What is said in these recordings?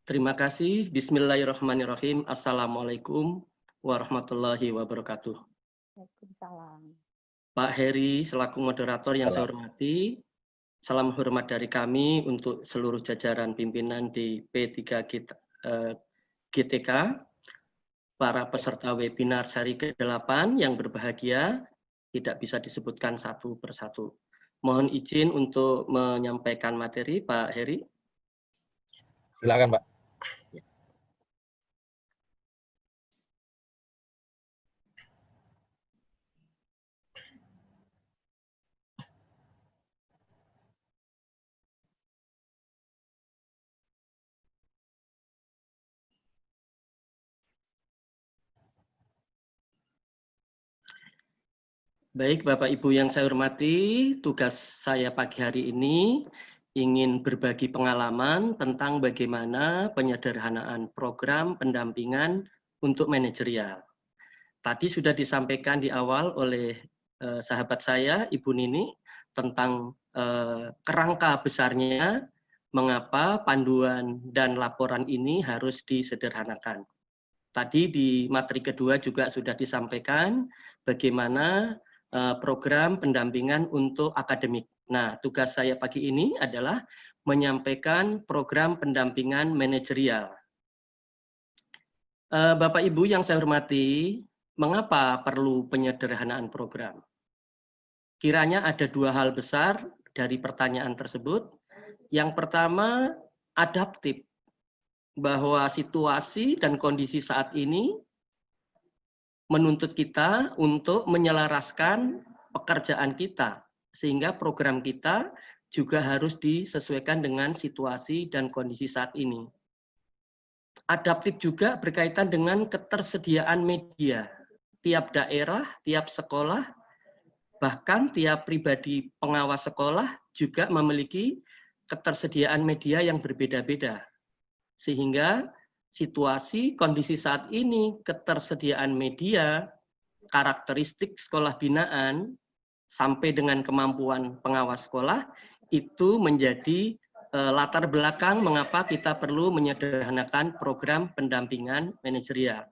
Terima kasih. Bismillahirrahmanirrahim. Assalamualaikum warahmatullahi wabarakatuh. Waalaikumsalam. Pak Heri, selaku moderator yang saya hormati, salam hormat dari kami untuk seluruh jajaran pimpinan di P3 GTK, para peserta webinar seri ke-8 yang berbahagia, tidak bisa disebutkan satu persatu. Mohon izin untuk menyampaikan materi, Pak Heri. Silakan, Pak. Baik, Bapak Ibu yang saya hormati, tugas saya pagi hari ini ingin berbagi pengalaman tentang bagaimana penyederhanaan program pendampingan untuk manajerial. Tadi sudah disampaikan di awal oleh sahabat saya, Ibu Nini, tentang kerangka besarnya mengapa panduan dan laporan ini harus disederhanakan. Tadi di materi kedua juga sudah disampaikan bagaimana program pendampingan untuk akademik. Nah, tugas saya pagi ini adalah menyampaikan program pendampingan manajerial. Bapak Ibu yang saya hormati, mengapa perlu penyederhanaan program? Kiranya ada dua hal besar dari pertanyaan tersebut. Yang pertama, adaptif, bahwa situasi dan kondisi saat ini menuntut kita untuk menyelaraskan pekerjaan kita, sehingga program kita juga harus disesuaikan dengan situasi dan kondisi saat ini. Adaptif juga berkaitan dengan ketersediaan media. Tiap daerah, tiap sekolah, bahkan tiap pribadi pengawas sekolah juga memiliki ketersediaan media yang berbeda-beda. Sehingga situasi, kondisi saat ini, ketersediaan media, karakteristik sekolah binaan, sampai dengan kemampuan pengawas sekolah, itu menjadi latar belakang mengapa kita perlu menyederhanakan program pendampingan manajerial.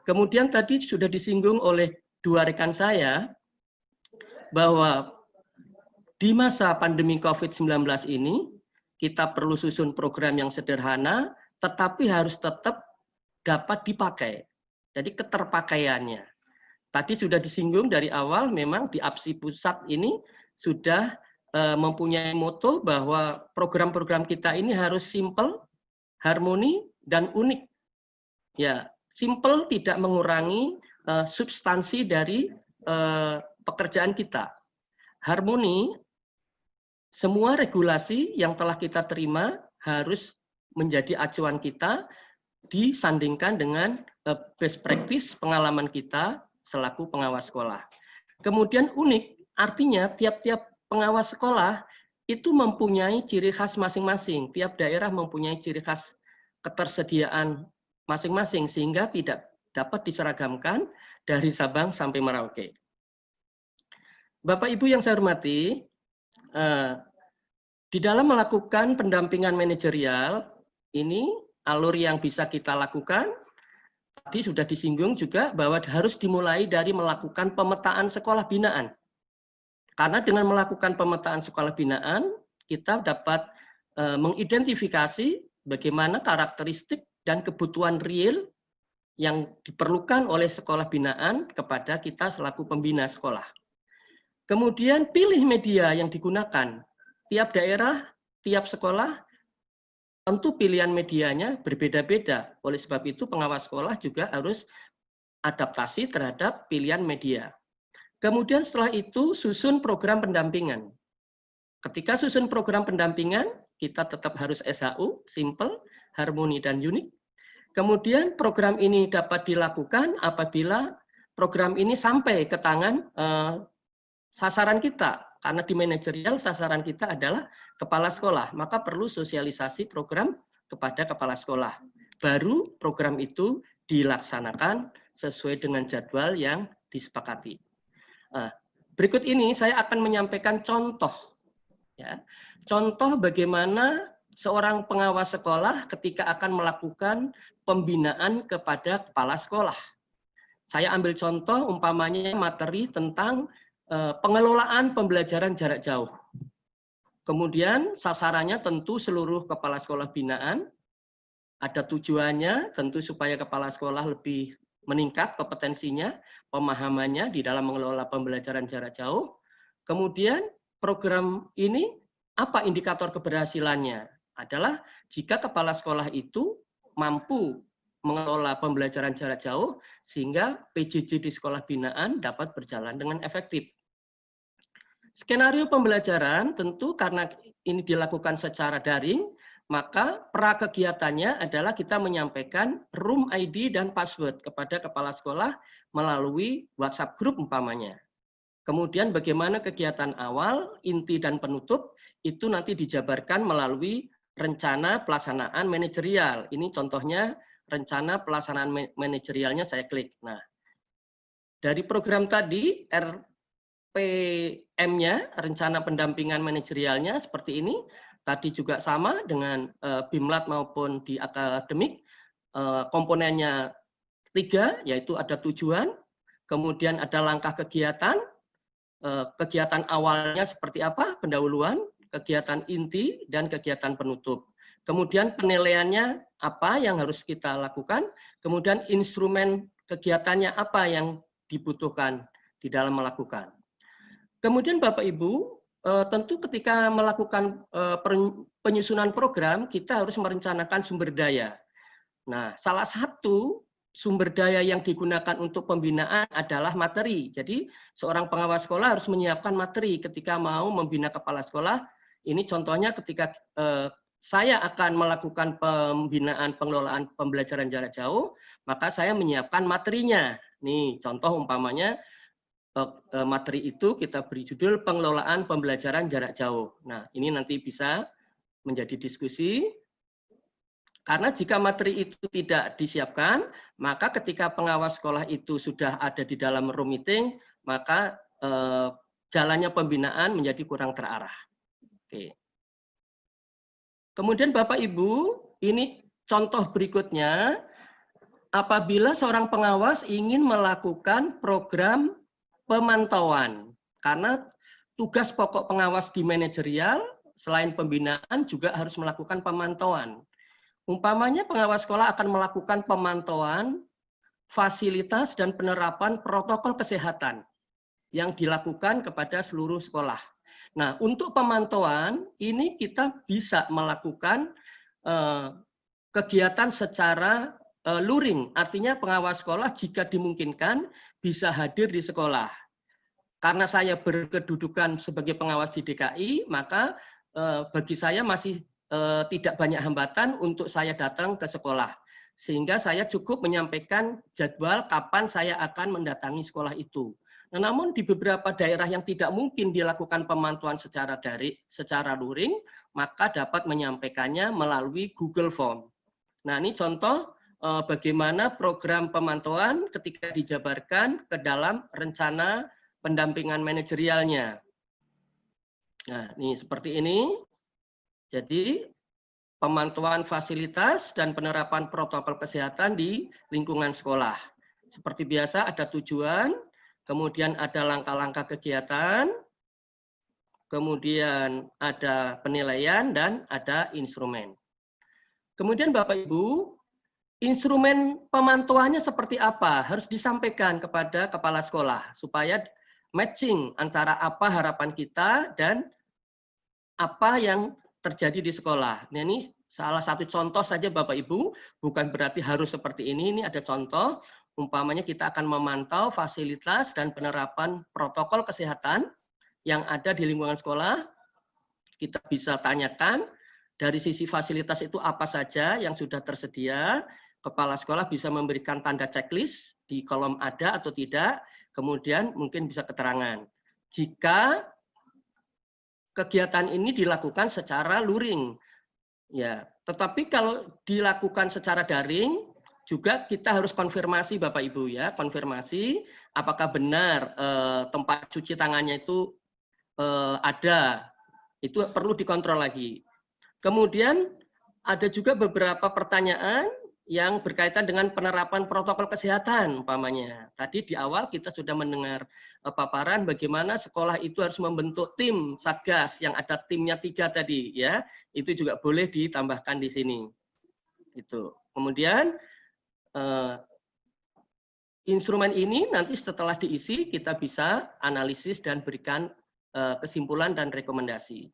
Kemudian tadi sudah disinggung oleh dua rekan saya, bahwa di masa pandemi COVID-19 ini, kita perlu susun program yang sederhana, tetapi harus tetap dapat dipakai. Jadi keterpakaiannya. Tadi sudah disinggung dari awal, memang di APSI Pusat ini sudah mempunyai moto bahwa program-program kita ini harus simple, harmoni, dan unik. Ya, simple tidak mengurangi substansi dari pekerjaan kita. Harmoni, semua regulasi yang telah kita terima harus menjadi acuan kita disandingkan dengan best practice pengalaman kita selaku pengawas sekolah. Kemudian unik, artinya tiap-tiap pengawas sekolah itu mempunyai ciri khas masing-masing. Tiap daerah mempunyai ciri khas ketersediaan masing-masing, sehingga tidak dapat diseragamkan dari Sabang sampai Merauke. Bapak Ibu yang saya hormati, di dalam melakukan pendampingan manajerial, ini alur yang bisa kita lakukan, tadi sudah disinggung juga bahwa harus dimulai dari melakukan pemetaan sekolah binaan. Karena dengan melakukan pemetaan sekolah binaan, kita dapat mengidentifikasi bagaimana karakteristik dan kebutuhan real yang diperlukan oleh sekolah binaan kepada kita selaku pembina sekolah. Kemudian pilih media yang digunakan. Tiap daerah, tiap sekolah, tentu pilihan medianya berbeda-beda. Oleh sebab itu pengawas sekolah juga harus adaptasi terhadap pilihan media. Kemudian setelah itu susun program pendampingan. Ketika susun program pendampingan, kita tetap harus SHU, simple, harmoni, dan unik. Kemudian program ini dapat dilakukan apabila program ini sampai ke tangan sasaran kita. Karena di manajerial sasaran kita adalah kepala sekolah, maka perlu sosialisasi program kepada kepala sekolah. Baru program itu dilaksanakan sesuai dengan jadwal yang disepakati. Berikut ini saya akan menyampaikan contoh. Ya, contoh bagaimana seorang pengawas sekolah ketika akan melakukan pembinaan kepada kepala sekolah. Saya ambil contoh umpamanya materi tentang pengelolaan pembelajaran jarak jauh. Kemudian sasarannya tentu seluruh kepala sekolah binaan. Ada tujuannya tentu supaya kepala sekolah lebih meningkat kompetensinya, pemahamannya di dalam mengelola pembelajaran jarak jauh. Kemudian program ini apa indikator keberhasilannya? Adalah jika kepala sekolah itu mampu mengelola pembelajaran jarak jauh sehingga PJJ di sekolah binaan dapat berjalan dengan efektif. Skenario pembelajaran tentu karena ini dilakukan secara daring, maka prakegiatannya adalah kita menyampaikan room ID dan password kepada kepala sekolah melalui WhatsApp group umpamanya. Kemudian bagaimana kegiatan awal, inti dan penutup itu nanti dijabarkan melalui rencana pelaksanaan manajerial. Ini contohnya rencana pelaksanaan manajerialnya saya klik. Nah, dari program tadi RPM-nya, rencana pendampingan manajerialnya seperti ini. Tadi juga sama dengan BIMLAT maupun di akademik. Komponennya 3, yaitu ada tujuan, kemudian ada langkah kegiatan, kegiatan awalnya seperti apa, pendahuluan, kegiatan inti, dan kegiatan penutup. Kemudian penilaiannya apa yang harus kita lakukan, kemudian instrumen kegiatannya apa yang dibutuhkan di dalam melakukan. Kemudian Bapak Ibu, tentu ketika melakukan penyusunan program, kita harus merencanakan sumber daya. Nah, salah satu sumber daya yang digunakan untuk pembinaan adalah materi. Jadi, seorang pengawas sekolah harus menyiapkan materi ketika mau membina kepala sekolah. Ini contohnya ketika saya akan melakukan pembinaan pengelolaan pembelajaran jarak jauh, maka saya menyiapkan materinya. Nih, contoh umpamanya materi itu kita beri judul pengelolaan pembelajaran jarak jauh. Nah, ini nanti bisa menjadi diskusi. Karena jika materi itu tidak disiapkan, maka ketika pengawas sekolah itu sudah ada di dalam room meeting, maka jalannya pembinaan menjadi kurang terarah. Oke. Kemudian Bapak Ibu, ini contoh berikutnya, apabila seorang pengawas ingin melakukan program pemantauan, karena tugas pokok pengawas di manajerial, selain pembinaan juga harus melakukan pemantauan. Umpamanya pengawas sekolah akan melakukan pemantauan fasilitas dan penerapan protokol kesehatan yang dilakukan kepada seluruh sekolah. Nah, untuk pemantauan ini kita bisa melakukan kegiatan secara luring, artinya pengawas sekolah jika dimungkinkan bisa hadir di sekolah. Karena saya berkedudukan sebagai pengawas di DKI, maka bagi saya masih tidak banyak hambatan untuk saya datang ke sekolah. Sehingga saya cukup menyampaikan jadwal kapan saya akan mendatangi sekolah itu. Nah, namun di beberapa daerah yang tidak mungkin dilakukan pemantauan secara luring, maka dapat menyampaikannya melalui Google Form. Nah, ini contoh bagaimana program pemantauan ketika dijabarkan ke dalam rencana pendampingan manajerialnya. Nah, ini seperti ini. Jadi, pemantauan fasilitas dan penerapan protokol kesehatan di lingkungan sekolah. Seperti biasa ada tujuan, kemudian ada langkah-langkah kegiatan, kemudian ada penilaian, dan ada instrumen. Kemudian Bapak Ibu, instrumen pemantauannya seperti apa? Harus disampaikan kepada kepala sekolah supaya matching antara apa harapan kita dan apa yang terjadi di sekolah. Nah, ini salah satu contoh saja Bapak Ibu, bukan berarti harus seperti ini. Ini ada contoh, umpamanya kita akan memantau fasilitas dan penerapan protokol kesehatan yang ada di lingkungan sekolah. Kita bisa tanyakan dari sisi fasilitas itu apa saja yang sudah tersedia. Kepala sekolah bisa memberikan tanda checklist di kolom ada atau tidak, kemudian mungkin bisa keterangan. Jika kegiatan ini dilakukan secara luring, ya. Tetapi kalau dilakukan secara daring, juga kita harus konfirmasi Bapak Ibu ya, konfirmasi apakah benar tempat cuci tangannya itu ada, itu perlu dikontrol lagi. Kemudian ada juga beberapa pertanyaan yang berkaitan dengan penerapan protokol kesehatan umpamanya. Tadi di awal kita sudah mendengar paparan bagaimana sekolah itu harus membentuk tim satgas yang ada timnya 3 tadi ya. Itu juga boleh ditambahkan di sini. Gitu. Kemudian instrumen ini nanti setelah diisi kita bisa analisis dan berikan kesimpulan dan rekomendasi.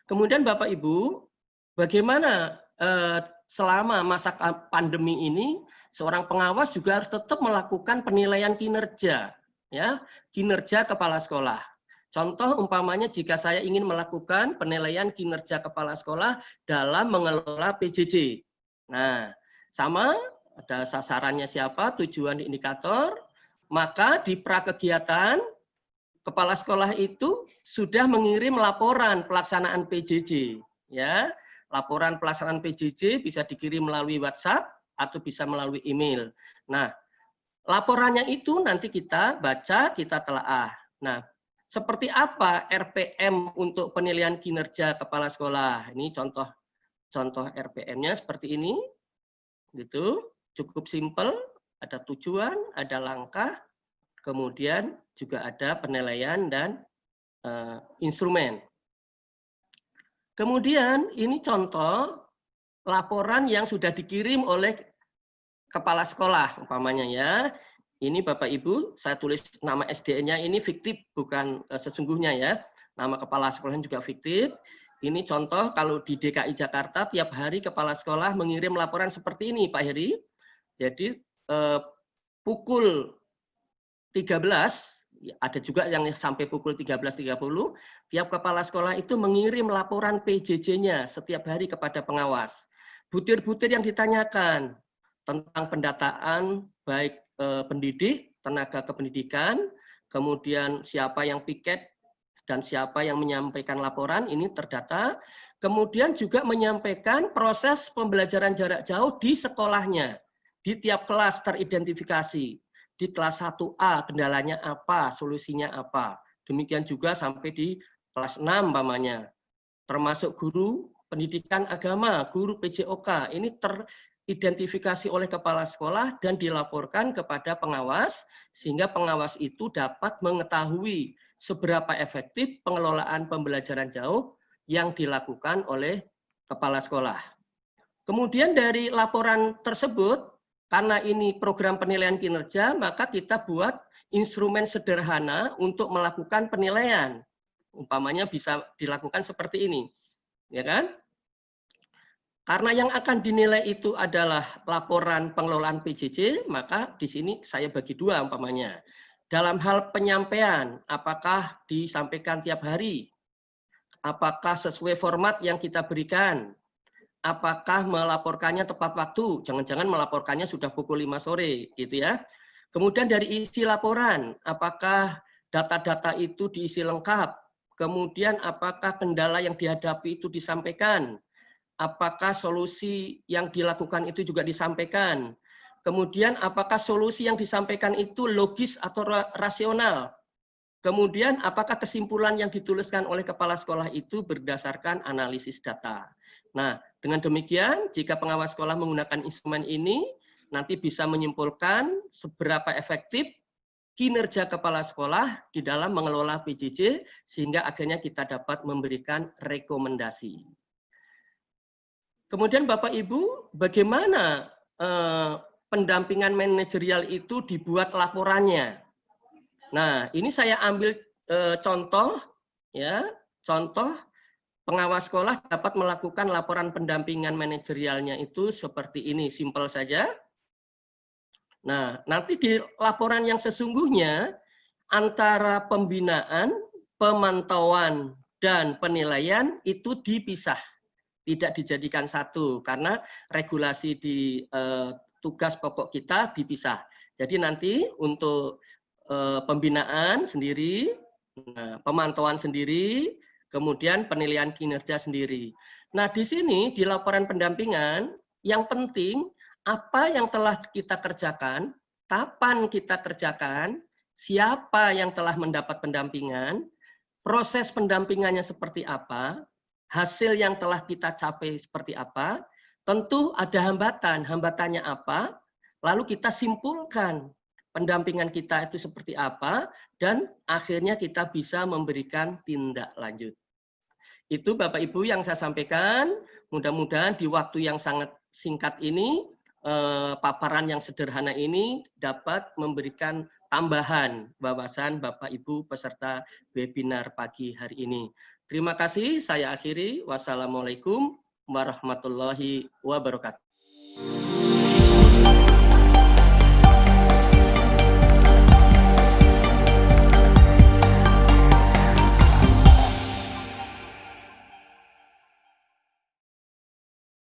Kemudian Bapak Ibu, bagaimana selama masa pandemi ini seorang pengawas juga harus tetap melakukan penilaian kinerja, ya, kinerja kepala sekolah. Contoh umpamanya jika saya ingin melakukan penilaian kinerja kepala sekolah dalam mengelola PJJ. Nah, sama ada sasarannya siapa, tujuan indikator, maka di prakegiatan kepala sekolah itu sudah mengirim laporan pelaksanaan PJJ, ya. Laporan pelaksanaan PJJ bisa dikirim melalui WhatsApp atau bisa melalui email. Nah, laporannya itu nanti kita baca, kita telaah. Nah, seperti apa RPM untuk penilaian kinerja kepala sekolah? Ini contoh RPM-nya seperti ini. Gitu, cukup simpel, ada tujuan, ada langkah, kemudian juga ada penilaian dan instrumen. Kemudian ini contoh laporan yang sudah dikirim oleh kepala sekolah umpamanya ya. Ini Bapak Ibu, saya tulis nama SDN-nya ini fiktif bukan sesungguhnya ya. Nama kepala sekolahnya juga fiktif. Ini contoh kalau di DKI Jakarta tiap hari kepala sekolah mengirim laporan seperti ini Pak Heri. Jadi pukul 13, ada juga yang sampai pukul 13.30, tiap kepala sekolah itu mengirim laporan PJJ-nya setiap hari kepada pengawas. Butir-butir yang ditanyakan tentang pendataan baik pendidik, tenaga kependidikan, kemudian siapa yang piket dan siapa yang menyampaikan laporan, ini terdata. Kemudian juga menyampaikan proses pembelajaran jarak jauh di sekolahnya. Di tiap kelas teridentifikasi. Di kelas 1A kendalanya apa, solusinya apa. Demikian juga sampai di kelas 6 umpamanya. Termasuk guru pendidikan agama, guru PJOK. Ini teridentifikasi oleh kepala sekolah dan dilaporkan kepada pengawas, sehingga pengawas itu dapat mengetahui seberapa efektif pengelolaan pembelajaran jauh yang dilakukan oleh kepala sekolah. Kemudian dari laporan tersebut, karena ini program penilaian kinerja, maka kita buat instrumen sederhana untuk melakukan penilaian. Umpamanya bisa dilakukan seperti ini, ya kan? Karena yang akan dinilai itu adalah laporan pengelolaan PJJ, maka di sini saya bagi dua umpamanya. Dalam hal penyampaian, apakah disampaikan tiap hari? Apakah sesuai format yang kita berikan? Apakah melaporkannya tepat waktu? Jangan-jangan melaporkannya sudah pukul 5 sore, gitu ya. Kemudian dari isi laporan, apakah data-data itu diisi lengkap? Kemudian apakah kendala yang dihadapi itu disampaikan? Apakah solusi yang dilakukan itu juga disampaikan? Kemudian apakah solusi yang disampaikan itu logis atau rasional? Kemudian apakah kesimpulan yang dituliskan oleh kepala sekolah itu berdasarkan analisis data? Nah, dengan demikian jika pengawas sekolah menggunakan instrumen ini, nanti bisa menyimpulkan seberapa efektif kinerja kepala sekolah di dalam mengelola PJJ, sehingga akhirnya kita dapat memberikan rekomendasi. Kemudian Bapak Ibu, bagaimana pendampingan manajerial itu dibuat laporannya? Nah, ini saya ambil contoh, ya, contoh pengawas sekolah dapat melakukan laporan pendampingan manajerialnya itu seperti ini, simpel saja. Nah, nanti di laporan yang sesungguhnya antara pembinaan, pemantauan, dan penilaian itu dipisah, tidak dijadikan satu karena regulasi di tugas pokok kita dipisah. Jadi nanti untuk pembinaan sendiri, pemantauan sendiri, kemudian penilaian kinerja sendiri. Nah, di sini di laporan pendampingan yang penting apa yang telah kita kerjakan, kapan kita kerjakan, siapa yang telah mendapat pendampingan, proses pendampingannya seperti apa, hasil yang telah kita capai seperti apa, tentu ada hambatan, hambatannya apa, lalu kita simpulkan pendampingan kita itu seperti apa, dan akhirnya kita bisa memberikan tindak lanjut. Itu Bapak Ibu yang saya sampaikan, mudah-mudahan di waktu yang sangat singkat ini, paparan yang sederhana ini dapat memberikan tambahan wawasan Bapak Ibu peserta webinar pagi hari ini. Terima kasih, saya akhiri. Wassalamualaikum warahmatullahi wabarakatuh.